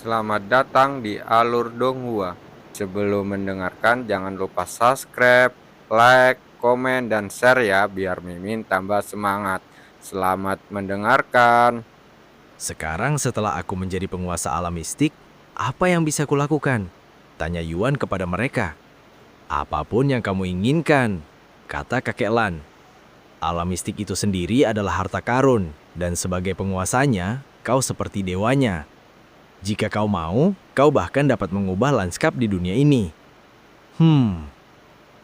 selamat datang di Alur Donghua. Sebelum mendengarkan, jangan lupa subscribe, like, komen, dan share ya, biar Mimin tambah semangat. Selamat mendengarkan. Sekarang setelah aku menjadi penguasa alam mistik, apa yang bisa kulakukan? Tanya Yuan kepada mereka. Apapun yang kamu inginkan, kata kakek Lan. Alam mistik itu sendiri adalah harta karun, dan sebagai penguasanya, kau seperti dewanya. Jika kau mau, kau bahkan dapat mengubah lanskap di dunia ini.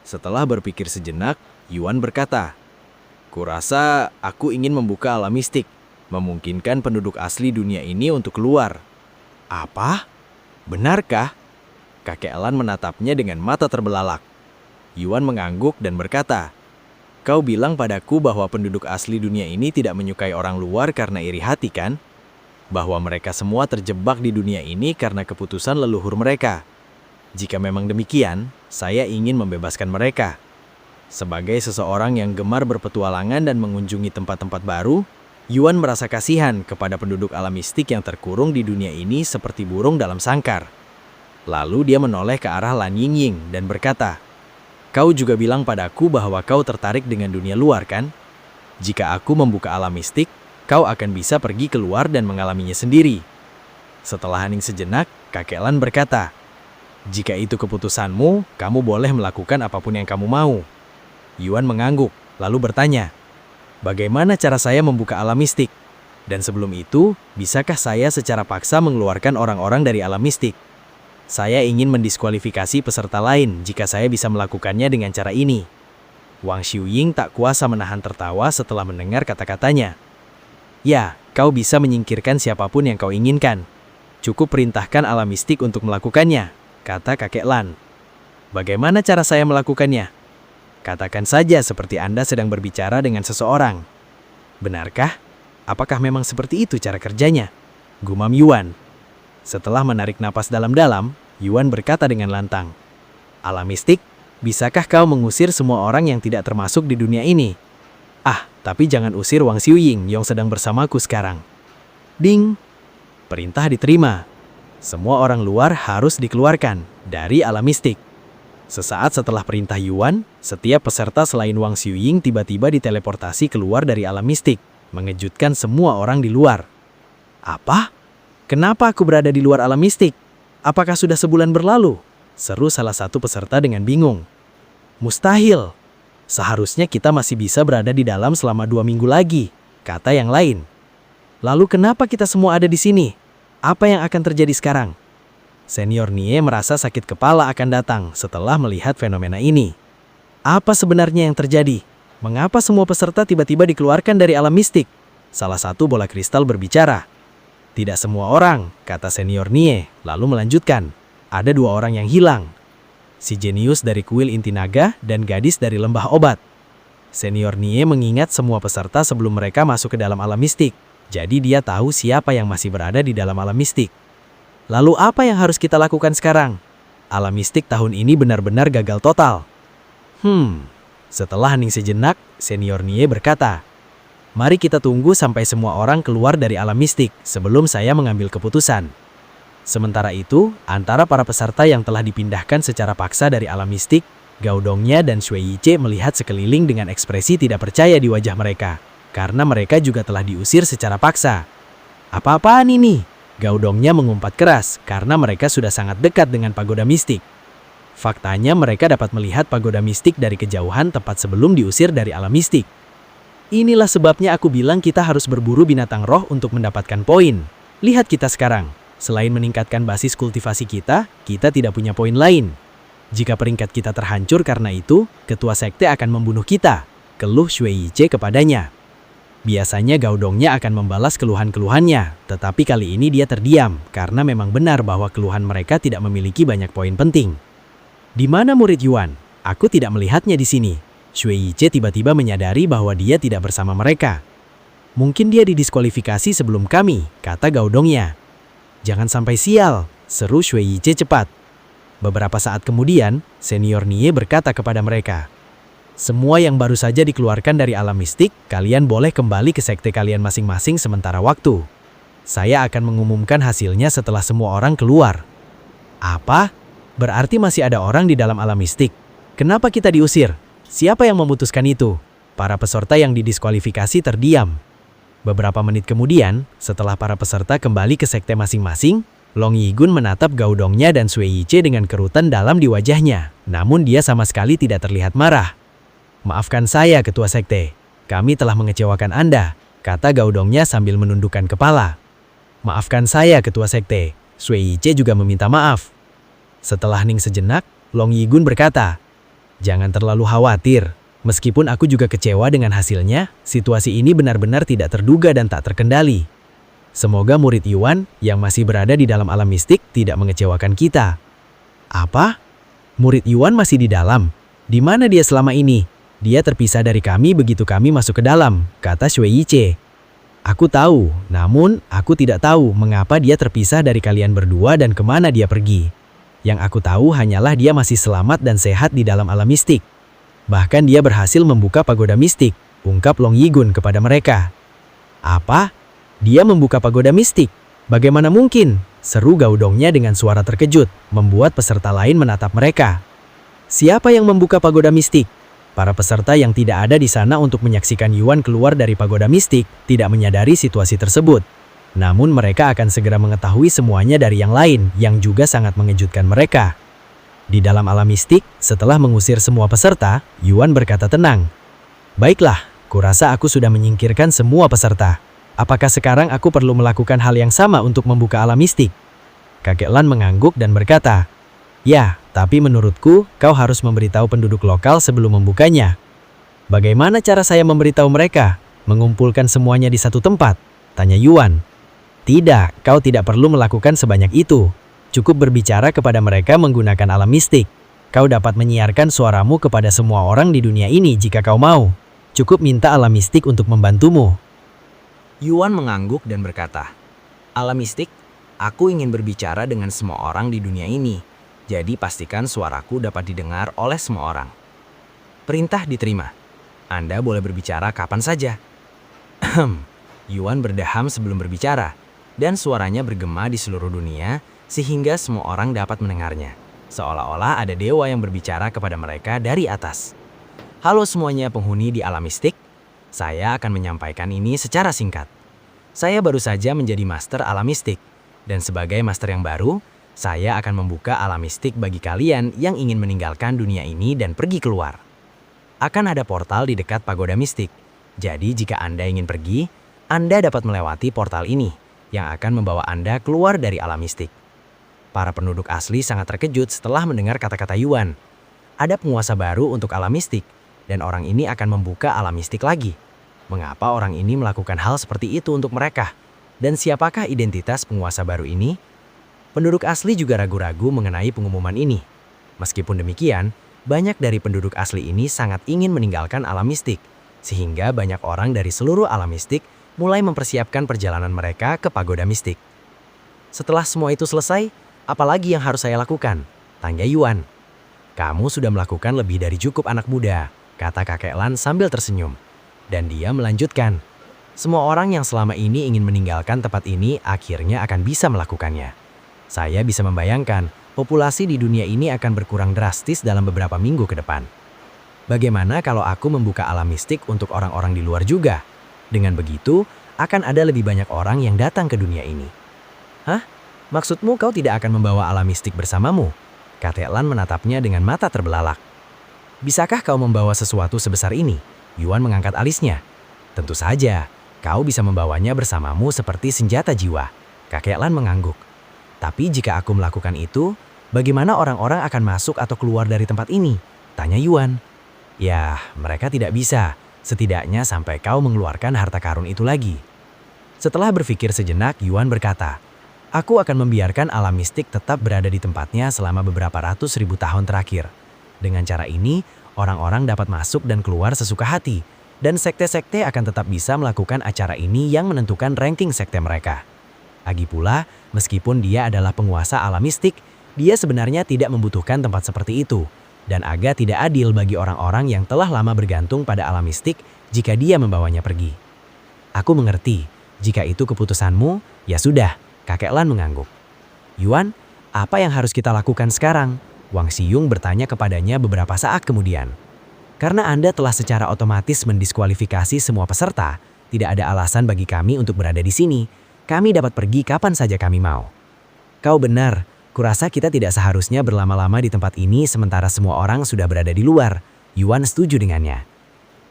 Setelah berpikir sejenak, Yuan berkata, "Kurasa aku ingin membuka alam mistik, memungkinkan penduduk asli dunia ini untuk keluar." Apa? Benarkah? Kakek Lan menatapnya dengan mata terbelalak. Yuan mengangguk dan berkata, "Kau bilang padaku bahwa penduduk asli dunia ini tidak menyukai orang luar karena iri hati, kan? Bahwa mereka semua terjebak di dunia ini karena keputusan leluhur mereka. Jika memang demikian, saya ingin membebaskan mereka. Sebagai seseorang yang gemar berpetualangan dan mengunjungi tempat-tempat baru, Yuan merasa kasihan kepada penduduk alam mistik yang terkurung di dunia ini seperti burung dalam sangkar. Lalu dia menoleh ke arah Lan Yingying dan berkata, "Kau juga bilang padaku bahwa kau tertarik dengan dunia luar, kan? Jika aku membuka alam mistik, kau akan bisa pergi keluar dan mengalaminya sendiri." Setelah hening sejenak, kakek Lan berkata, "Jika itu keputusanmu, kamu boleh melakukan apapun yang kamu mau." Yuan mengangguk, lalu bertanya, "Bagaimana cara saya membuka alam mistik? Dan sebelum itu, bisakah saya secara paksa mengeluarkan orang-orang dari alam mistik? Saya ingin mendiskualifikasi peserta lain jika saya bisa melakukannya dengan cara ini." Wang Xiuying tak kuasa menahan tertawa setelah mendengar kata-katanya. "Ya, kau bisa menyingkirkan siapapun yang kau inginkan. Cukup perintahkan alam mistik untuk melakukannya," kata kakek Lan. "Bagaimana cara saya melakukannya?" "Katakan saja seperti Anda sedang berbicara dengan seseorang." "Benarkah? Apakah memang seperti itu cara kerjanya?" gumam Yuan. Setelah menarik napas dalam-dalam, Yuan berkata dengan lantang, "Alam mistik, bisakah kau mengusir semua orang yang tidak termasuk di dunia ini? Tapi jangan usir Wang Xiuying yang sedang bersamaku sekarang." Ding! Perintah diterima. Semua orang luar harus dikeluarkan dari alam mistik. Sesaat setelah perintah Yuan, setiap peserta selain Wang Xiuying tiba-tiba diteleportasi keluar dari alam mistik, mengejutkan semua orang di luar. "Apa? Kenapa aku berada di luar alam mistik? Apakah sudah sebulan berlalu?" seru salah satu peserta dengan bingung. "Mustahil. Seharusnya kita masih bisa berada di dalam selama 2 minggu lagi," kata yang lain. "Lalu kenapa kita semua ada di sini? Apa yang akan terjadi sekarang?" Senior Nie merasa sakit kepala akan datang setelah melihat fenomena ini. Apa sebenarnya yang terjadi? Mengapa semua peserta tiba-tiba dikeluarkan dari alam mistik? Salah satu bola kristal berbicara. "Tidak semua orang," kata Senior Nie, lalu melanjutkan. "Ada 2 orang yang hilang. Si jenius dari kuil inti naga dan gadis dari lembah obat." Senior Nie mengingat semua peserta sebelum mereka masuk ke dalam alam mistik. Jadi dia tahu siapa yang masih berada di dalam alam mistik. Lalu apa yang harus kita lakukan sekarang? Alam mistik tahun ini benar-benar gagal total. Setelah hening sejenak, Senior Nie berkata, "Mari kita tunggu sampai semua orang keluar dari alam mistik sebelum saya mengambil keputusan." Sementara itu, antara para peserta yang telah dipindahkan secara paksa dari alam mistik, Gao Dongnya dan Shui Yiche melihat sekeliling dengan ekspresi tidak percaya di wajah mereka, karena mereka juga telah diusir secara paksa. "Apa-apaan ini?" Gao Dongnya mengumpat keras karena mereka sudah sangat dekat dengan pagoda mistik. Faktanya mereka dapat melihat pagoda mistik dari kejauhan tepat sebelum diusir dari alam mistik. "Inilah sebabnya aku bilang kita harus berburu binatang roh untuk mendapatkan poin. Lihat kita sekarang. Selain meningkatkan basis kultivasi kita tidak punya poin lain. Jika peringkat kita terhancur karena itu, ketua sekte akan membunuh kita," keluh Shui Yiche kepadanya. Biasanya Gao Dongnya akan membalas keluhan-keluhannya, tetapi kali ini dia terdiam karena memang benar bahwa keluhan mereka tidak memiliki banyak poin penting. "Di mana murid Yuan? Aku tidak melihatnya di sini." Shui Yiche tiba-tiba menyadari bahwa dia tidak bersama mereka. "Mungkin dia didiskualifikasi sebelum kami," kata Gao Dongnya. "Jangan sampai sial," seru Shui Yiche cepat. Beberapa saat kemudian, Senior Nie berkata kepada mereka, "Semua yang baru saja dikeluarkan dari alam mistik, kalian boleh kembali ke sekte kalian masing-masing sementara waktu." Saya akan mengumumkan hasilnya setelah semua orang keluar. Apa? Berarti masih ada orang di dalam alam mistik. Kenapa kita diusir? Siapa yang memutuskan itu? Para peserta yang didiskualifikasi terdiam. Beberapa menit kemudian, setelah para peserta kembali ke sekte masing-masing, Long Yigun menatap Gaodongnya dan Sui Yiche dengan kerutan dalam di wajahnya. Namun dia sama sekali tidak terlihat marah. Maafkan saya, Ketua Sekte. Kami telah mengecewakan Anda, kata Gaodongnya sambil menundukkan kepala. Maafkan saya, Ketua Sekte. Sui Yiche juga meminta maaf. Setelah hening sejenak, Long Yigun berkata, "Jangan terlalu khawatir. Meskipun aku juga kecewa dengan hasilnya, situasi ini benar-benar tidak terduga dan tak terkendali. Semoga murid Yuan yang masih berada di dalam alam mistik tidak mengecewakan kita." Apa? Murid Yuan masih di dalam? Di mana dia selama ini? Dia terpisah dari kami begitu kami masuk ke dalam, kata Sui Yiche. Aku tahu, namun aku tidak tahu mengapa dia terpisah dari kalian berdua dan kemana dia pergi. Yang aku tahu hanyalah dia masih selamat dan sehat di dalam alam mistik. Bahkan dia berhasil membuka pagoda mistik, ungkap Long Yigun kepada mereka. Apa? Dia membuka pagoda mistik? Bagaimana mungkin? Seru Gaodongnya dengan suara terkejut, membuat peserta lain menatap mereka. Siapa yang membuka pagoda mistik? Para peserta yang tidak ada di sana untuk menyaksikan Yuan keluar dari pagoda mistik tidak menyadari situasi tersebut. Namun mereka akan segera mengetahui semuanya dari yang lain yang juga sangat mengejutkan mereka. Di dalam alam mistik, setelah mengusir semua peserta, Yuan berkata tenang. Baiklah, kurasa aku sudah menyingkirkan semua peserta. Apakah sekarang aku perlu melakukan hal yang sama untuk membuka alam mistik? Kakek Lan mengangguk dan berkata, "Ya, tapi menurutku, kau harus memberitahu penduduk lokal sebelum membukanya." Bagaimana cara saya memberitahu mereka? Mengumpulkan semuanya di satu tempat? Tanya Yuan. Tidak, kau tidak perlu melakukan sebanyak itu. Cukup berbicara kepada mereka menggunakan alam mistik. Kau dapat menyiarkan suaramu kepada semua orang di dunia ini jika kau mau. Cukup minta alam mistik untuk membantumu. Yuan mengangguk dan berkata, "Alam mistik, aku ingin berbicara dengan semua orang di dunia ini. Jadi pastikan suaraku dapat didengar oleh semua orang." Perintah diterima. Anda boleh berbicara kapan saja. Yuan berdaham sebelum berbicara, dan suaranya bergema di seluruh dunia sehingga semua orang dapat mendengarnya. Seolah-olah ada dewa yang berbicara kepada mereka dari atas. "Halo semuanya penghuni di alam mistik. Saya akan menyampaikan ini secara singkat. Saya baru saja menjadi master alam mistik, dan sebagai master yang baru, saya akan membuka alam mistik bagi kalian yang ingin meninggalkan dunia ini dan pergi keluar. Akan ada portal di dekat pagoda mistik. Jadi jika Anda ingin pergi, Anda dapat melewati portal ini yang akan membawa Anda keluar dari alam mistik." Para penduduk asli sangat terkejut setelah mendengar kata-kata Yuan. Ada penguasa baru untuk alam mistik, dan orang ini akan membuka alam mistik lagi. Mengapa orang ini melakukan hal seperti itu untuk mereka? Dan siapakah identitas penguasa baru ini? Penduduk asli juga ragu-ragu mengenai pengumuman ini. Meskipun demikian, banyak dari penduduk asli ini sangat ingin meninggalkan alam mistik, sehingga banyak orang dari seluruh alam mistik mulai mempersiapkan perjalanan mereka ke pagoda mistik. Setelah semua itu selesai, apalagi yang harus saya lakukan? Tanya Yuan. Kamu sudah melakukan lebih dari cukup anak muda, kata kakek Lan sambil tersenyum. Dan dia melanjutkan, semua orang yang selama ini ingin meninggalkan tempat ini akhirnya akan bisa melakukannya. Saya bisa membayangkan populasi di dunia ini akan berkurang drastis dalam beberapa minggu ke depan. Bagaimana kalau aku membuka alam mistik untuk orang-orang di luar juga? Dengan begitu, akan ada lebih banyak orang yang datang ke dunia ini. Hah? Maksudmu kau tidak akan membawa alam mistik bersamamu? Kakek Lan menatapnya dengan mata terbelalak. Bisakah kau membawa sesuatu sebesar ini? Yuan mengangkat alisnya. Tentu saja, kau bisa membawanya bersamamu seperti senjata jiwa. Kakek Lan mengangguk. Tapi jika aku melakukan itu, bagaimana orang-orang akan masuk atau keluar dari tempat ini? Tanya Yuan. Ya, mereka tidak bisa. Setidaknya sampai kau mengeluarkan harta karun itu lagi. Setelah berpikir sejenak, Yuan berkata, aku akan membiarkan alam mistik tetap berada di tempatnya selama beberapa ratus ribu tahun terakhir. Dengan cara ini, orang-orang dapat masuk dan keluar sesuka hati, dan sekte-sekte akan tetap bisa melakukan acara ini yang menentukan ranking sekte mereka. Lagi pula, meskipun dia adalah penguasa alam mistik, dia sebenarnya tidak membutuhkan tempat seperti itu, dan agak tidak adil bagi orang-orang yang telah lama bergantung pada alam mistik jika dia membawanya pergi. Aku mengerti, Jika itu keputusanmu, ya sudah, kakek Lan mengangguk. Yuan, apa yang harus kita lakukan sekarang? Wang Xiyung bertanya kepadanya beberapa saat kemudian. Karena Anda telah secara otomatis mendiskualifikasi semua peserta, tidak ada alasan bagi kami untuk berada di sini. Kami dapat pergi kapan saja kami mau. Kau benar, kurasa kita tidak seharusnya berlama-lama di tempat ini sementara semua orang sudah berada di luar. Yuan setuju dengannya.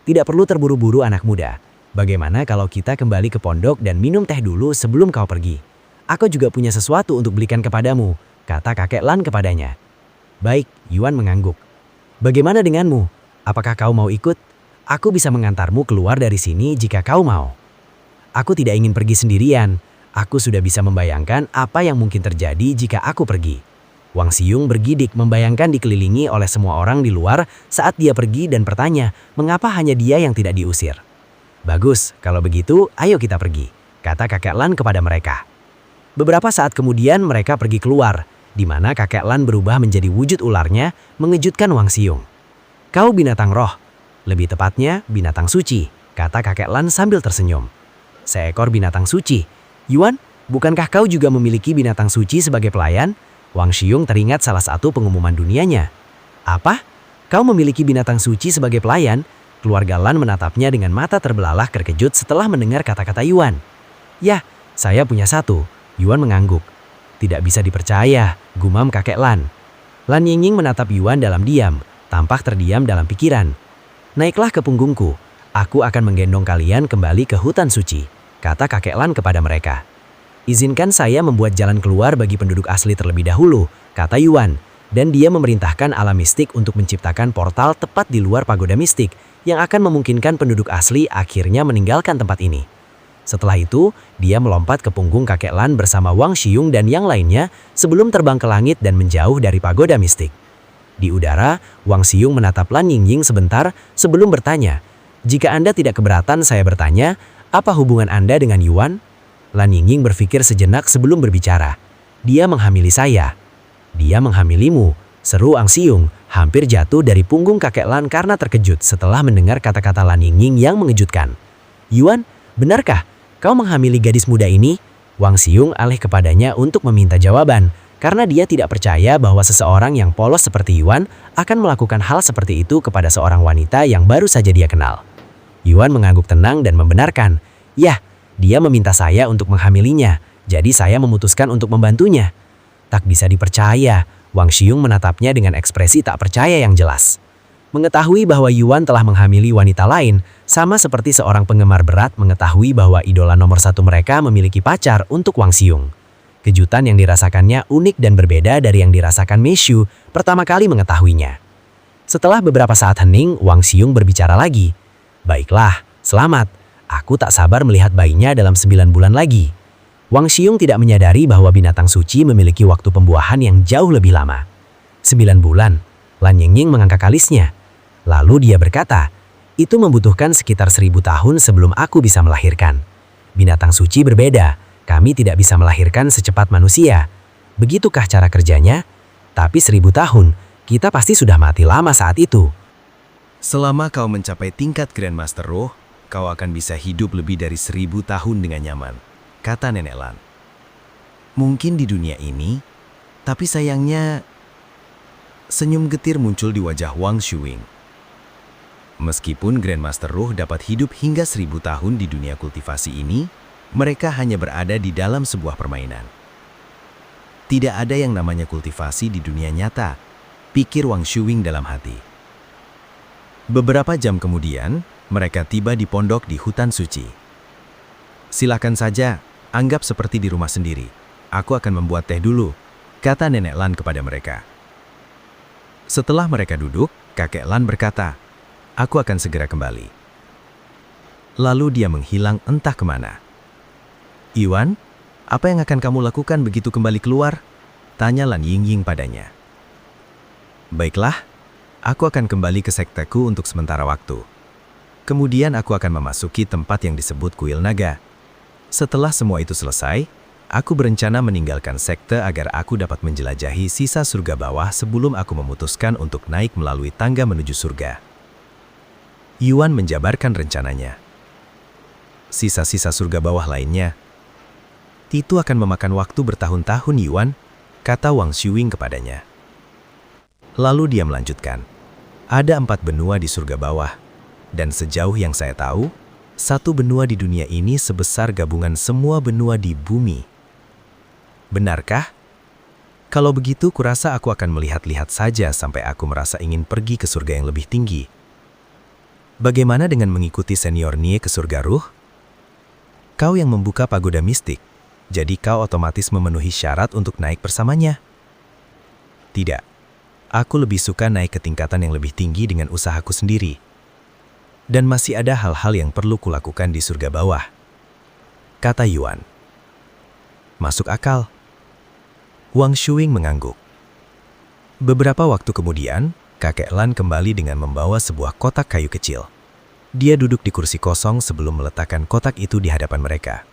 Tidak perlu terburu-buru anak muda. Bagaimana kalau kita kembali ke pondok dan minum teh dulu sebelum kau pergi? Aku juga punya sesuatu untuk belikan kepadamu, kata kakek Lan kepadanya. Baik, Yuan mengangguk. Bagaimana denganmu? Apakah kau mau ikut? Aku bisa mengantarmu keluar dari sini jika kau mau. Aku tidak ingin pergi sendirian. Aku sudah bisa membayangkan apa yang mungkin terjadi jika aku pergi. Wang Xiyung bergidik membayangkan dikelilingi oleh semua orang di luar saat dia pergi dan bertanya, mengapa hanya dia yang tidak diusir? Bagus, kalau begitu ayo kita pergi, kata kakek Lan kepada mereka. Beberapa saat kemudian mereka pergi keluar, di mana kakek Lan berubah menjadi wujud ularnya, mengejutkan Wang Xiyung. Kau binatang roh, lebih tepatnya binatang suci, kata kakek Lan sambil tersenyum. Seekor binatang suci. Yuan, bukankah kau juga memiliki binatang suci sebagai pelayan? Wang Xiyung teringat salah satu pengumuman dunianya. Apa? Kau memiliki binatang suci sebagai pelayan? Keluarga Lan menatapnya dengan mata terbelalak terkejut setelah mendengar kata-kata Yuan. Ya, saya punya satu. Yuan mengangguk. Tidak bisa dipercaya, gumam kakek Lan. Lan Yingying menatap Yuan dalam diam, tampak terdiam dalam pikiran. Naiklah ke punggungku, aku akan menggendong kalian kembali ke hutan suci, kata kakek Lan kepada mereka. Izinkan saya membuat jalan keluar bagi penduduk asli terlebih dahulu, kata Yuan, dan dia memerintahkan alam mistik untuk menciptakan portal tepat di luar pagoda mistik yang akan memungkinkan penduduk asli akhirnya meninggalkan tempat ini. Setelah itu, dia melompat ke punggung kakek Lan bersama Wang Xiyung dan yang lainnya sebelum terbang ke langit dan menjauh dari pagoda mistik. Di udara, Wang Xiyung menatap Lan Yingying sebentar sebelum bertanya, jika Anda tidak keberatan saya bertanya, apa hubungan Anda dengan Yuan? Lan Yingying berpikir sejenak sebelum berbicara. Dia menghamili saya. Dia menghamilimu, seru Wang Xiyung, hampir jatuh dari punggung kakek Lan karena terkejut setelah mendengar kata-kata Lan Yingying yang mengejutkan. Yuan, benarkah kau menghamili gadis muda ini? Wang Xiyung alih kepadanya untuk meminta jawaban, karena dia tidak percaya bahwa seseorang yang polos seperti Yuan akan melakukan hal seperti itu kepada seorang wanita yang baru saja dia kenal. Yuan mengangguk tenang dan membenarkan. Ya, dia meminta saya untuk menghamilinya, jadi saya memutuskan untuk membantunya. Tak bisa dipercaya, Wang Xiyung menatapnya dengan ekspresi tak percaya yang jelas. Mengetahui bahwa Yuan telah menghamili wanita lain, sama seperti seorang penggemar berat mengetahui bahwa idola nomor satu mereka memiliki pacar untuk Wang Xiyung. Kejutan yang dirasakannya unik dan berbeda dari yang dirasakan Meishu pertama kali mengetahuinya. Setelah beberapa saat hening, Wang Xiyung berbicara lagi. Baiklah, selamat. Aku tak sabar melihat bayinya dalam 9 bulan lagi. Wang Xiyung tidak menyadari bahwa binatang suci memiliki waktu pembuahan yang jauh lebih lama. 9 bulan, Lan Yingying mengangkat alisnya. Lalu dia berkata, itu membutuhkan sekitar 1000 tahun sebelum aku bisa melahirkan. Binatang suci berbeda, kami tidak bisa melahirkan secepat manusia. Begitukah cara kerjanya? Tapi 1000 tahun, kita pasti sudah mati lama saat itu. Selama kau mencapai tingkat Grandmaster Roh, kau akan bisa hidup lebih dari 1000 tahun dengan nyaman, kata Nenek Lan. Mungkin di dunia ini, tapi sayangnya, senyum getir muncul di wajah Wang Xiyung. Meskipun Grandmaster Roh dapat hidup hingga 1000 tahun di dunia kultivasi ini, mereka hanya berada di dalam sebuah permainan. Tidak ada yang namanya kultivasi di dunia nyata, pikir Wang Xiyung dalam hati. Beberapa jam kemudian, mereka tiba di pondok di hutan suci. Silakan saja, anggap seperti di rumah sendiri. Aku akan membuat teh dulu, kata Nenek Lan kepada mereka. Setelah mereka duduk, kakek Lan berkata, aku akan segera kembali. Lalu dia menghilang entah kemana. Yuan, apa yang akan kamu lakukan begitu kembali keluar? Tanya Lan Yingying padanya. Baiklah, aku akan kembali ke sekteku untuk sementara waktu. Kemudian aku akan memasuki tempat yang disebut Kuil Naga. Setelah semua itu selesai, aku berencana meninggalkan sekte agar aku dapat menjelajahi sisa surga bawah sebelum aku memutuskan untuk naik melalui tangga menuju surga. Yuan menjabarkan rencananya. sisa-sisa surga bawah lainnya. Itu akan memakan waktu bertahun-tahun, Yuan, kata Wang Xuing kepadanya. Lalu dia melanjutkan, ada 4 benua di surga bawah, dan sejauh yang saya tahu, 1 benua di dunia ini sebesar gabungan semua benua di bumi. Benarkah? Kalau begitu, kurasa aku akan melihat-lihat saja sampai aku merasa ingin pergi ke surga yang lebih tinggi. Bagaimana dengan mengikuti senior Nie ke surga ruh? Kau yang membuka pagoda mistik, jadi kau otomatis memenuhi syarat untuk naik bersamanya. Tidak, aku lebih suka naik ke tingkatan yang lebih tinggi dengan usahaku sendiri. Dan masih ada hal-hal yang perlu kulakukan di surga bawah, kata Yuan. Masuk akal. Wang Xuing mengangguk. Beberapa waktu kemudian, kakek Lan kembali dengan membawa sebuah kotak kayu kecil. Dia duduk di kursi kosong sebelum meletakkan kotak itu di hadapan mereka.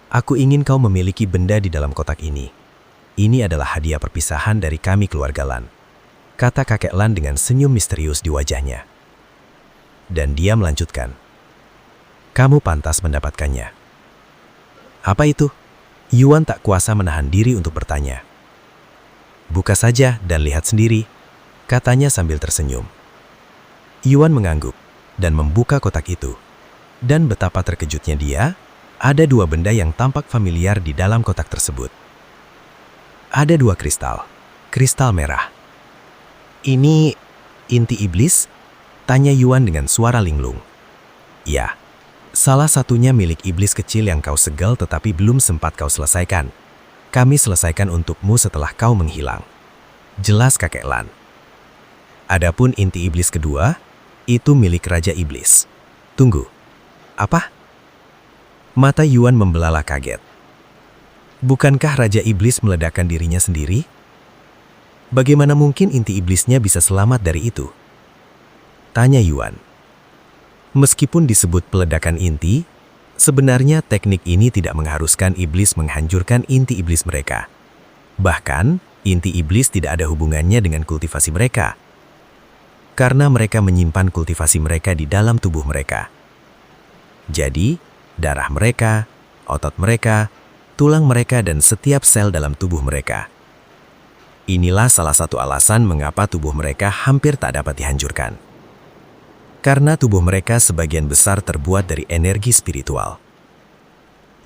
Aku ingin kau memiliki benda di dalam kotak ini. Ini adalah hadiah perpisahan dari kami keluarga Lan, kata kakek Lan dengan senyum misterius di wajahnya. Dan dia melanjutkan, kamu pantas mendapatkannya. Apa itu? Yuan tak kuasa menahan diri untuk bertanya. Buka saja dan lihat sendiri, katanya sambil tersenyum. Yuan mengangguk dan membuka kotak itu. Dan betapa terkejutnya dia, ada 2 benda yang tampak familiar di dalam kotak tersebut. Ada 2 kristal merah. Ini inti iblis? Tanya Yuan dengan suara linglung. Ya, salah satunya milik iblis kecil yang kau segel tetapi belum sempat kau selesaikan. Kami selesaikan untukmu setelah kau menghilang. Jelas kakek Lan. Adapun inti iblis kedua, itu milik Raja Iblis. Tunggu, apa? Mata Yuan membelalak kaget. Bukankah Raja Iblis meledakkan dirinya sendiri? Bagaimana mungkin inti iblisnya bisa selamat dari itu? Tanya Yuan. Meskipun disebut peledakan inti, sebenarnya teknik ini tidak mengharuskan iblis menghancurkan inti iblis mereka. Bahkan, inti iblis tidak ada hubungannya dengan kultivasi mereka. Karena mereka menyimpan kultivasi mereka di dalam tubuh mereka. Jadi, darah mereka, otot mereka, tulang mereka, dan setiap sel dalam tubuh mereka. Inilah salah satu alasan mengapa tubuh mereka hampir tak dapat dihancurkan. Karena tubuh mereka sebagian besar terbuat dari energi spiritual.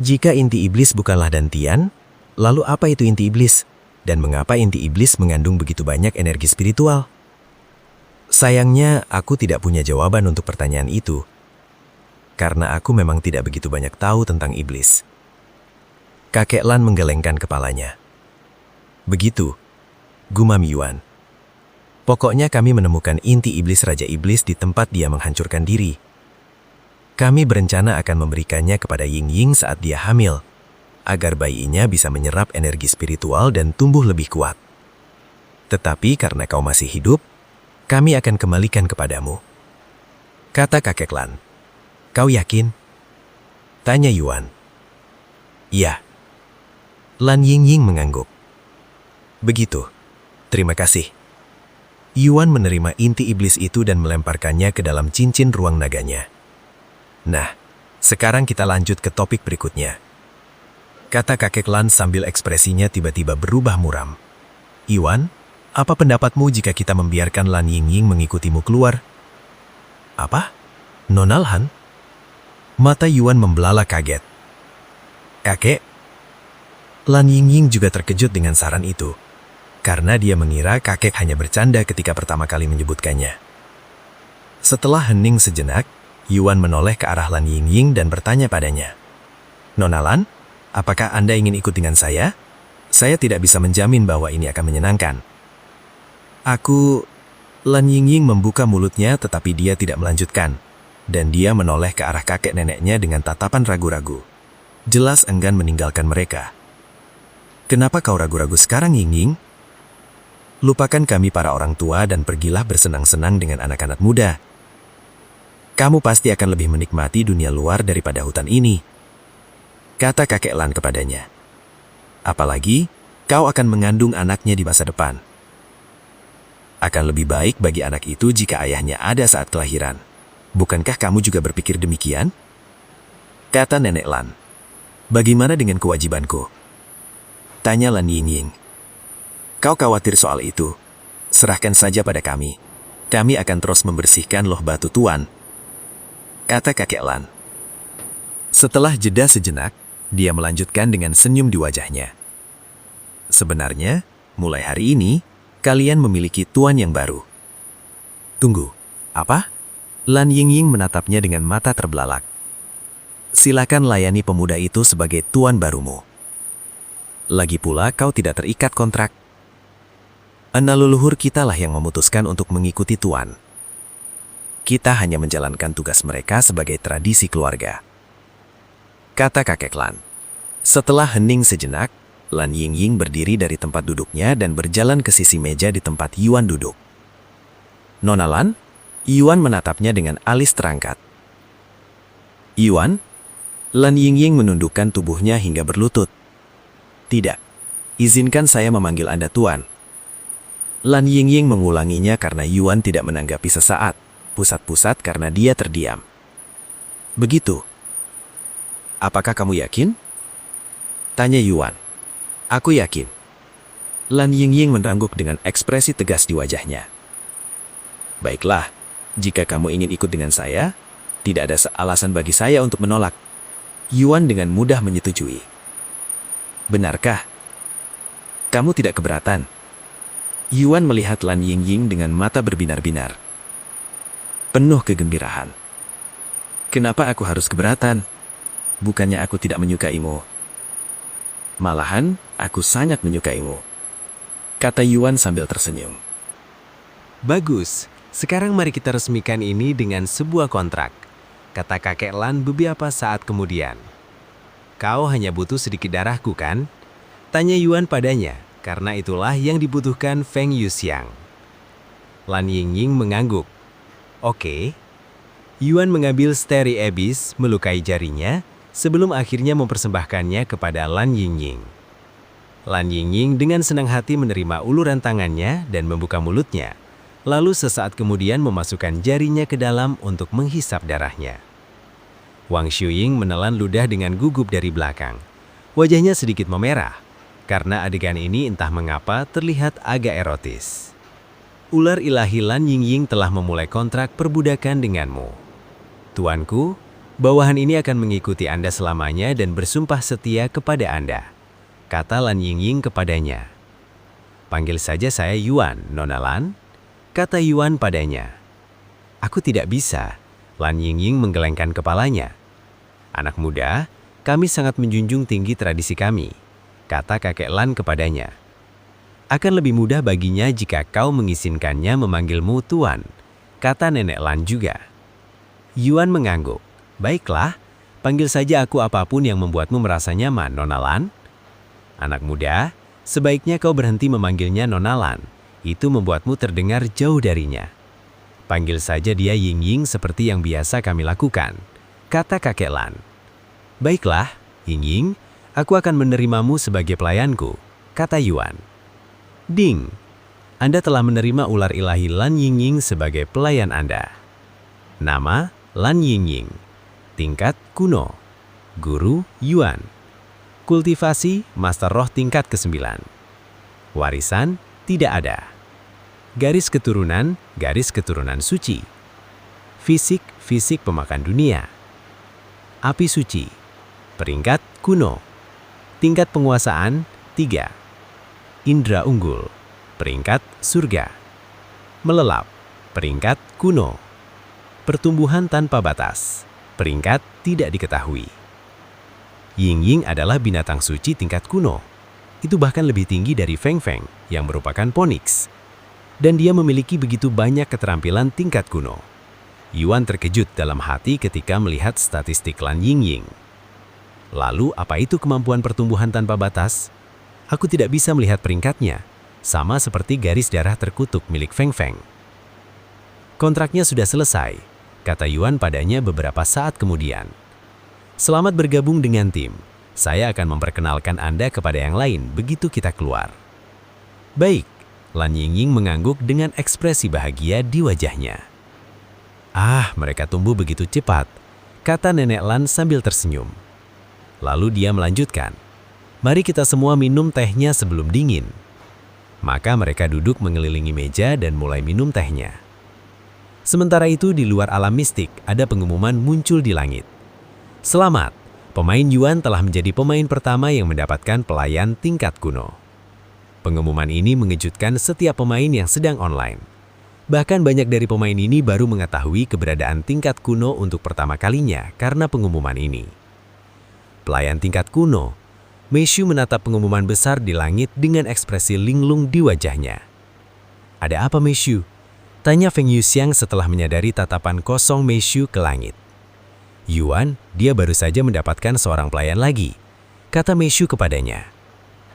Jika inti iblis bukanlah dantian, lalu apa itu inti iblis? Dan mengapa inti iblis mengandung begitu banyak energi spiritual? Sayangnya, aku tidak punya jawaban untuk pertanyaan itu. Karena aku memang tidak begitu banyak tahu tentang iblis. Kakek Lan menggelengkan kepalanya. Begitu, gumam Yuan. Pokoknya kami menemukan inti iblis Raja Iblis di tempat dia menghancurkan diri. Kami berencana akan memberikannya kepada Ying Ying saat dia hamil, agar bayinya bisa menyerap energi spiritual dan tumbuh lebih kuat. Tetapi karena kau masih hidup, kami akan kembalikan kepadamu, kata kakek Lan. Kau yakin? Tanya Yuan. Iya. Lan Yingying mengangguk. Begitu. Terima kasih. Yuan menerima inti iblis itu dan melemparkannya ke dalam cincin ruang naganya. Nah, sekarang kita lanjut ke topik berikutnya, kata kakek Lan sambil ekspresinya tiba-tiba berubah muram. Yuan, apa pendapatmu jika kita membiarkan Lan Yingying mengikutimu keluar? Apa? Nona Lan? Mata Yuan membelalak kaget. Kakek? Lan Yingying juga terkejut dengan saran itu, karena dia mengira kakek hanya bercanda ketika pertama kali menyebutkannya. Setelah hening sejenak, Yuan menoleh ke arah Lan Yingying dan bertanya padanya. Nona Lan, apakah Anda ingin ikut dengan saya? Saya tidak bisa menjamin bahwa ini akan menyenangkan. Lan Yingying membuka mulutnya tetapi dia tidak melanjutkan. Dan dia menoleh ke arah kakek neneknya dengan tatapan ragu-ragu. Jelas enggan meninggalkan mereka. Kenapa kau ragu-ragu sekarang, Yingying? Lupakan kami para orang tua dan pergilah bersenang-senang dengan anak-anak muda. Kamu pasti akan lebih menikmati dunia luar daripada hutan ini, kata kakek Lan kepadanya. Apalagi, kau akan mengandung anaknya di masa depan. Akan lebih baik bagi anak itu jika ayahnya ada saat kelahiran. Bukankah kamu juga berpikir demikian? Kata Nenek Lan. Bagaimana dengan kewajibanku? Tanya Lan Yingying. Kau khawatir soal itu? Serahkan saja pada kami. Kami akan terus membersihkan loh batu Tuan. Kata kakek Lan. Setelah jeda sejenak, dia melanjutkan dengan senyum di wajahnya. Sebenarnya, mulai hari ini, kalian memiliki tuan yang baru. Tunggu, apa? Lan Yingying menatapnya dengan mata terbelalak. Silakan layani pemuda itu sebagai tuan barumu. Lagi pula kau tidak terikat kontrak. Anak leluhur kitalah yang memutuskan untuk mengikuti tuan. Kita hanya menjalankan tugas mereka sebagai tradisi keluarga. Kata kakek Lan. Setelah hening sejenak, Lan Yingying berdiri dari tempat duduknya dan berjalan ke sisi meja di tempat Yuan duduk. Nona Lan, Yuan menatapnya dengan alis terangkat. Yuan, Lan Yingying menundukkan tubuhnya hingga berlutut. Tidak, izinkan saya memanggil Anda Tuan. Lan Yingying mengulanginya karena Yuan tidak menanggapi sesaat, pusat-pusat karena dia terdiam. Begitu. Apakah kamu yakin? Tanya Yuan. Aku yakin. Lan Yingying mengangguk dengan ekspresi tegas di wajahnya. Baiklah, jika kamu ingin ikut dengan saya, tidak ada alasan bagi saya untuk menolak. Yuan dengan mudah menyetujui. Benarkah? Kamu tidak keberatan? Yuan melihat Lan Yingying dengan mata berbinar-binar. Penuh kegembiraan. Kenapa aku harus keberatan? Bukannya aku tidak menyukaimu. Malahan, aku sangat menyukaimu. Kata Yuan sambil tersenyum. Bagus, sekarang mari kita resmikan ini dengan sebuah kontrak. Kata kakek Lan beberapa saat kemudian. Kau hanya butuh sedikit darahku kan? Tanya Yuan padanya, karena itulah yang dibutuhkan Feng Yuxiang. Lan Yingying mengangguk. Oke. Yuan mengambil Steri Abyss, melukai jarinya, sebelum akhirnya mempersembahkannya kepada Lan Yingying. Lan Yingying dengan senang hati menerima uluran tangannya dan membuka mulutnya. Lalu sesaat kemudian memasukkan jarinya ke dalam untuk menghisap darahnya. Wang Shuying menelan ludah dengan gugup dari belakang. Wajahnya sedikit memerah, karena adegan ini entah mengapa terlihat agak erotis. Ular ilahi Lan Yingying telah memulai kontrak perbudakan denganmu. Tuanku, bawahan ini akan mengikuti Anda selamanya dan bersumpah setia kepada Anda. Kata Lan Yingying kepadanya. Panggil saja saya Yuan, Nona Lan. Kata Yuan padanya. Aku tidak bisa. Lan Yingying menggelengkan kepalanya. Anak muda, kami sangat menjunjung tinggi tradisi kami. Kata kakek Lan kepadanya. Akan lebih mudah baginya jika kau mengizinkannya memanggilmu Tuan. Kata Nenek Lan juga. Yuan mengangguk. Baiklah, panggil saja aku apapun yang membuatmu merasa nyaman, Nona Lan. Anak muda, sebaiknya kau berhenti memanggilnya Nona Lan. Itu membuatmu terdengar jauh darinya. Panggil saja dia Yingying seperti yang biasa kami lakukan. Kata kakek Lan. Baiklah, Yingying, aku akan menerimamu sebagai pelayanku. Kata Yuan. Ding, Anda telah menerima ular ilahi Lan Yingying sebagai pelayan Anda. Nama, Lan Yingying. Tingkat, kuno. Guru, Yuan. Kultivasi, Master Roh tingkat ke-9. Warisan, tidak ada. Garis keturunan suci. Fisik pemakan dunia. Api suci. Peringkat kuno. Tingkat penguasaan 3. Indra unggul. Peringkat surga. Melelap. Peringkat kuno. Pertumbuhan tanpa batas. Peringkat tidak diketahui. Yingying adalah binatang suci tingkat kuno. Itu bahkan lebih tinggi dari Feng Feng yang merupakan Phoenix. Dan dia memiliki begitu banyak keterampilan tingkat kuno. Yuan terkejut dalam hati ketika melihat statistik Lan Yingying. Lalu apa itu kemampuan pertumbuhan tanpa batas? Aku tidak bisa melihat peringkatnya, sama seperti garis darah terkutuk milik Feng Feng. Kontraknya sudah selesai, kata Yuan padanya beberapa saat kemudian. Selamat bergabung dengan tim. Saya akan memperkenalkan Anda kepada yang lain begitu kita keluar. Baik, Lan Yingying mengangguk dengan ekspresi bahagia di wajahnya. Ah, mereka tumbuh begitu cepat. kata Nenek Lan sambil tersenyum. Lalu dia melanjutkan, "Mari kita semua minum tehnya sebelum dingin." Maka mereka duduk mengelilingi meja dan mulai minum tehnya. Sementara itu di luar alam mistik ada pengumuman muncul di langit. "Selamat, pemain Yuan telah menjadi pemain pertama yang mendapatkan pelayan tingkat kuno." Pengumuman ini mengejutkan setiap pemain yang sedang online. Bahkan banyak dari pemain ini baru mengetahui keberadaan tingkat kuno untuk pertama kalinya karena pengumuman ini. Pelayan tingkat kuno, Meishu menatap pengumuman besar di langit dengan ekspresi linglung di wajahnya. "Ada apa, Meishu?" tanya Feng Yuxiang setelah menyadari tatapan kosong Meishu ke langit. "Yuan, dia baru saja mendapatkan seorang pelayan lagi," kata Meishu kepadanya.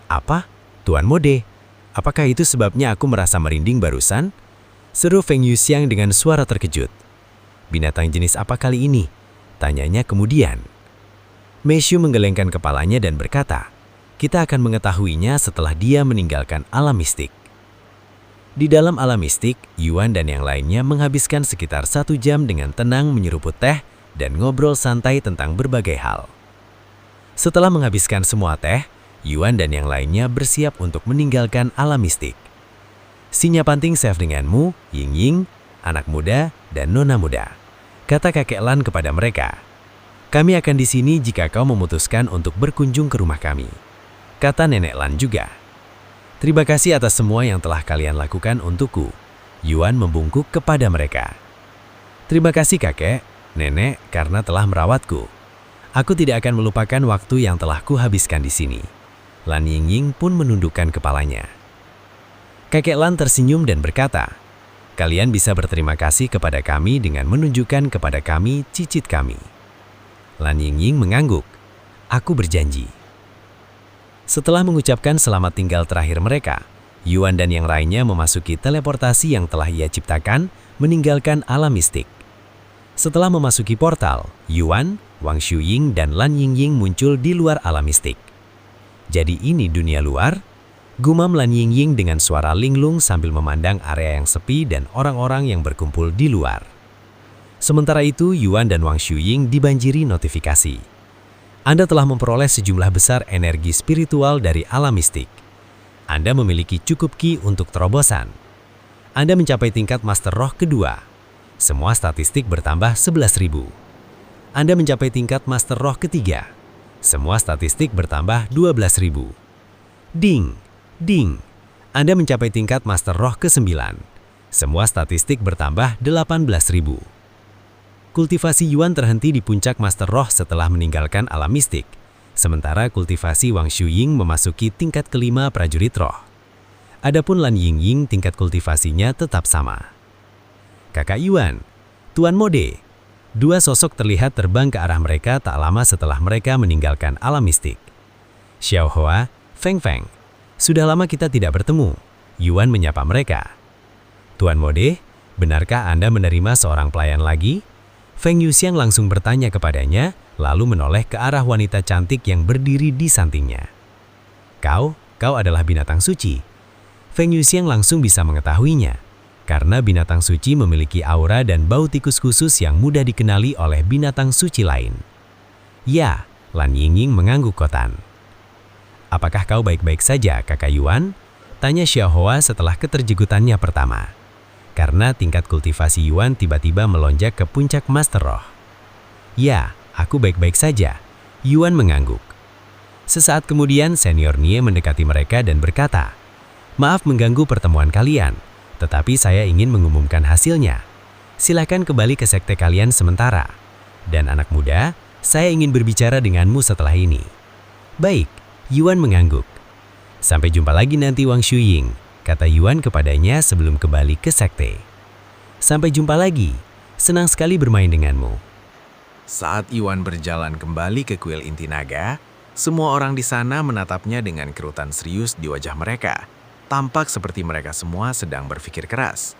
"Apa? Tuan Mode, apakah itu sebabnya aku merasa merinding barusan?" seru Feng Yuxiang dengan suara terkejut. "Binatang jenis apa kali ini?" tanyanya kemudian. Meishu menggelengkan kepalanya dan berkata, "Kita akan mengetahuinya setelah dia meninggalkan alam mistik." Di dalam alam mistik, Yuan dan yang lainnya menghabiskan sekitar 1 jam dengan tenang menyeruput teh dan ngobrol santai tentang berbagai hal. Setelah menghabiskan semua teh, Yuan dan yang lainnya bersiap untuk meninggalkan alam mistik. "Sinya Panting safe denganmu, Ying Ying, anak muda, dan nona muda," kata kakek Lan kepada mereka. "Kami akan di sini jika kau memutuskan untuk berkunjung ke rumah kami," kata Nenek Lan juga. "Terima kasih atas semua yang telah kalian lakukan untukku," Yuan membungkuk kepada mereka. "Terima kasih kakek, nenek, karena telah merawatku. Aku tidak akan melupakan waktu yang telah kuhabiskan di sini." Lan Yingying pun menundukkan kepalanya. Kakek Lan tersenyum dan berkata, "Kalian bisa berterima kasih kepada kami dengan menunjukkan kepada kami cicit kami." Lan Yingying mengangguk, "Aku berjanji." Setelah mengucapkan selamat tinggal terakhir mereka, Yuan dan yang lainnya memasuki teleportasi yang telah ia ciptakan, meninggalkan alam mistik. Setelah memasuki portal, Yuan, Wang Shuying, dan Lan Yingying muncul di luar alam mistik. "Jadi ini dunia luar?" gumam Lan Yingying dengan suara linglung sambil memandang area yang sepi dan orang-orang yang berkumpul di luar. Sementara itu, Yuan dan Wang Shuying dibanjiri notifikasi. "Anda telah memperoleh sejumlah besar energi spiritual dari alam mistik. Anda memiliki cukup ki untuk terobosan. Anda mencapai tingkat Master Roh kedua. Semua statistik bertambah 11.000. Anda mencapai tingkat Master Roh ketiga. Semua statistik bertambah 12.000. Ding, ding. Anda mencapai tingkat Master Roh ke-9. Semua statistik bertambah 18.000. Kultivasi Yuan terhenti di puncak Master Roh setelah meninggalkan alam mistik, sementara kultivasi Wang Shuying memasuki tingkat kelima prajurit roh. Adapun Lan Yingying tingkat kultivasinya tetap sama. "Kakak Yuan, Tuan Mode." Dua sosok terlihat terbang ke arah mereka tak lama setelah mereka meninggalkan alam mistik. "Xiao Hua, Feng Feng, sudah lama kita tidak bertemu," Yuan menyapa mereka. "Tuan Mode, benarkah Anda menerima seorang pelayan lagi?" Feng Yuxiang langsung bertanya kepadanya, lalu menoleh ke arah wanita cantik yang berdiri di sampingnya. Kau adalah binatang suci." Feng Yuxiang langsung bisa mengetahuinya, karena binatang suci memiliki aura dan bau tikus khusus yang mudah dikenali oleh binatang suci lain. "Ya," Lan Yingying mengangguk kotan. "Apakah kau baik-baik saja, kakak Yuan?" tanya Xiao Hua setelah keterjegutannya pertama. Karena tingkat kultivasi Yuan tiba-tiba melonjak ke puncak Master Roh. "Ya, aku baik-baik saja," Yuan mengangguk. Sesaat kemudian Senior Nie mendekati mereka dan berkata, "Maaf mengganggu pertemuan kalian, tetapi saya ingin mengumumkan hasilnya. Silakan kembali ke sekte kalian sementara. Dan anak muda, saya ingin berbicara denganmu setelah ini." "Baik," Yuan mengangguk. "Sampai jumpa lagi nanti Wang Shuying," kata Yuan kepadanya sebelum kembali ke sekte. "Sampai jumpa lagi, senang sekali bermain denganmu." Saat Yuan berjalan kembali ke kuil inti naga, semua orang di sana menatapnya dengan kerutan serius di wajah mereka. Tampak seperti mereka semua sedang berpikir keras.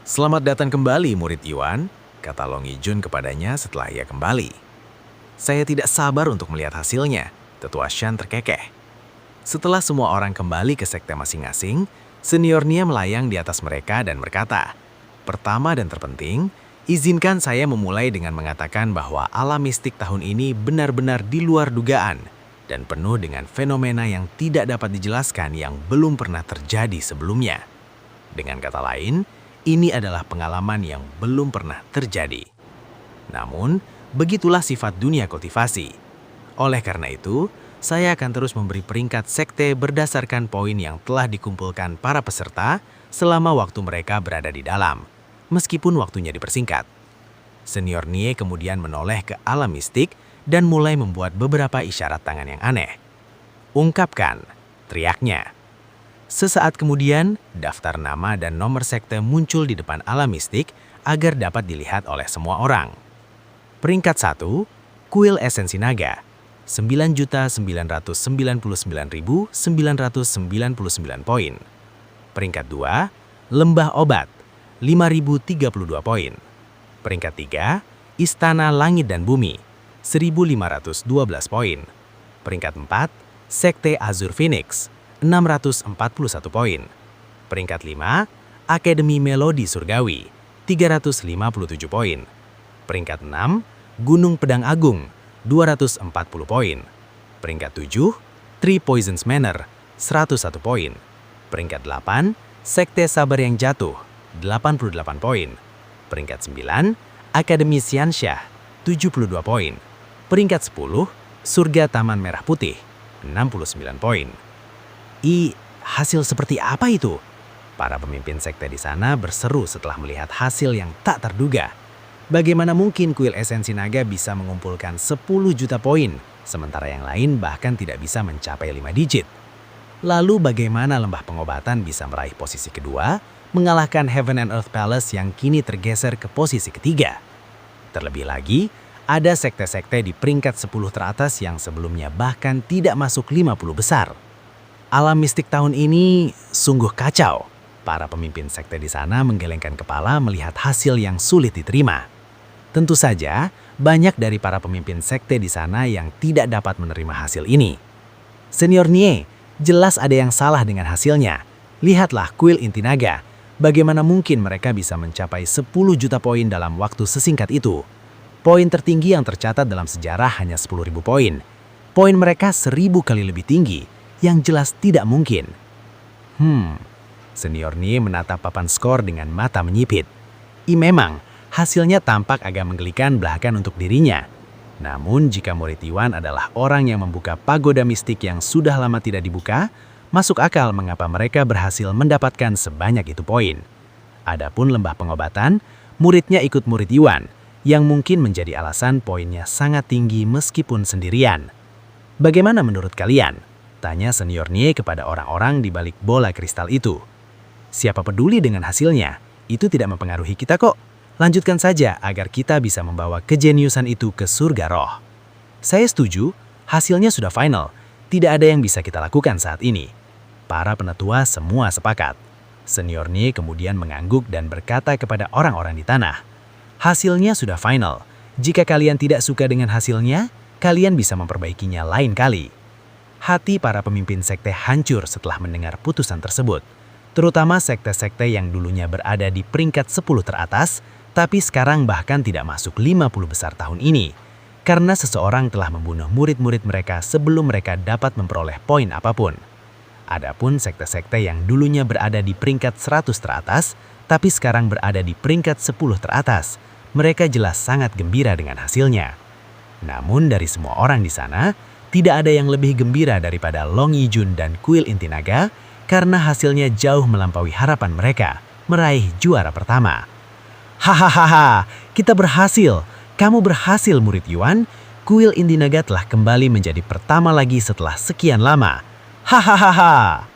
"Selamat datang kembali, murid Yuan," kata Long Yijun kepadanya setelah ia kembali. "Saya tidak sabar untuk melihat hasilnya," Tetua Shan terkekeh. Setelah semua orang kembali ke sekte masing-masing, Senior Nie melayang di atas mereka dan berkata, "Pertama dan terpenting, Izinkan saya memulai dengan mengatakan bahwa alam mistik tahun ini benar-benar di luar dugaan dan penuh dengan fenomena yang tidak dapat dijelaskan yang belum pernah terjadi sebelumnya. Dengan kata lain, ini adalah pengalaman yang belum pernah terjadi. Namun, begitulah sifat dunia kultivasi. Oleh karena itu, saya akan terus memberi peringkat sekte berdasarkan poin yang telah dikumpulkan para peserta selama waktu mereka berada di dalam, meskipun waktunya dipersingkat. Senior Nie kemudian menoleh ke alam mistik dan mulai membuat beberapa isyarat tangan yang aneh. "Ungkapkan," teriaknya. Sesaat kemudian, daftar nama dan nomor sekte muncul di depan alam mistik agar dapat dilihat oleh semua orang. Peringkat 1, Kuil Esensi Naga, 9.999.999 poin. Peringkat 2, Lembah Obat, 5.032 poin. Peringkat 3, Istana Langit dan Bumi, 1.512 poin. Peringkat 4, Sekte Azur Phoenix, 641 poin. Peringkat 5, Akademi Melodi Surgawi, 357 poin. Peringkat 6, Gunung Pedang Agung, 240 poin. Peringkat 7, Three Poisons Manor, 101 poin. Peringkat 8, Sekte Sabar yang Jatuh, 88 poin. Peringkat 9, Akademi Siansyah, 72 poin. Peringkat 10, Surga Taman Merah Putih, 69 poin. Hasil seperti apa itu? Para pemimpin sekte di sana berseru setelah melihat hasil yang tak terduga. Bagaimana mungkin kuil esensi naga bisa mengumpulkan 10 juta poin, sementara yang lain bahkan tidak bisa mencapai 5 digit? Lalu bagaimana lembah pengobatan bisa meraih posisi kedua, mengalahkan Heaven and Earth Palace yang kini tergeser ke posisi ketiga? Terlebih lagi, ada sekte-sekte di peringkat 10 teratas yang sebelumnya bahkan tidak masuk 50 besar. Alam mistik tahun ini sungguh kacau. Para pemimpin sekte di sana menggelengkan kepala melihat hasil yang sulit diterima. Tentu saja, banyak dari para pemimpin sekte di sana yang tidak dapat menerima hasil ini. Senior Nie, jelas ada yang salah dengan hasilnya. Lihatlah kuil inti naga. Bagaimana mungkin mereka bisa mencapai 10 juta poin dalam waktu sesingkat itu? Poin tertinggi yang tercatat dalam sejarah hanya 10.000 poin. Poin mereka 1.000 kali lebih tinggi. Yang jelas tidak mungkin. Senior Nie menatap papan skor dengan mata menyipit. Memang, hasilnya tampak agak menggelikan bahkan untuk dirinya. Namun jika murid Yuan adalah orang yang membuka pagoda mistik yang sudah lama tidak dibuka, masuk akal mengapa mereka berhasil mendapatkan sebanyak itu poin. Adapun lembah pengobatan, muridnya ikut murid Yuan, yang mungkin menjadi alasan poinnya sangat tinggi meskipun sendirian. Bagaimana menurut kalian? Tanya senior Nie kepada orang-orang di balik bola kristal itu. Siapa peduli dengan hasilnya? Itu tidak mempengaruhi kita kok. Lanjutkan saja agar kita bisa membawa kejeniusan itu ke surga roh. Saya setuju, hasilnya sudah final. Tidak ada yang bisa kita lakukan saat ini. Para penetua semua sepakat. Senior Nie kemudian mengangguk dan berkata kepada orang-orang di tanah. Hasilnya sudah final. Jika kalian tidak suka dengan hasilnya, kalian bisa memperbaikinya lain kali. Hati para pemimpin sekte hancur setelah mendengar putusan tersebut. Terutama sekte-sekte yang dulunya berada di peringkat 10 teratas, tapi sekarang bahkan tidak masuk 50 besar tahun ini. Karena seseorang telah membunuh murid-murid mereka sebelum mereka dapat memperoleh poin apapun. Adapun sekte-sekte yang dulunya berada di peringkat 100 teratas, tapi sekarang berada di peringkat 10 teratas, mereka jelas sangat gembira dengan hasilnya. Namun dari semua orang di sana, tidak ada yang lebih gembira daripada Long Yijun dan kuil inti naga karena hasilnya jauh melampaui harapan mereka meraih juara pertama. Hahaha, kita berhasil. Kamu berhasil murid Yuan. Kuil inti naga telah kembali menjadi pertama lagi setelah sekian lama. Hahaha.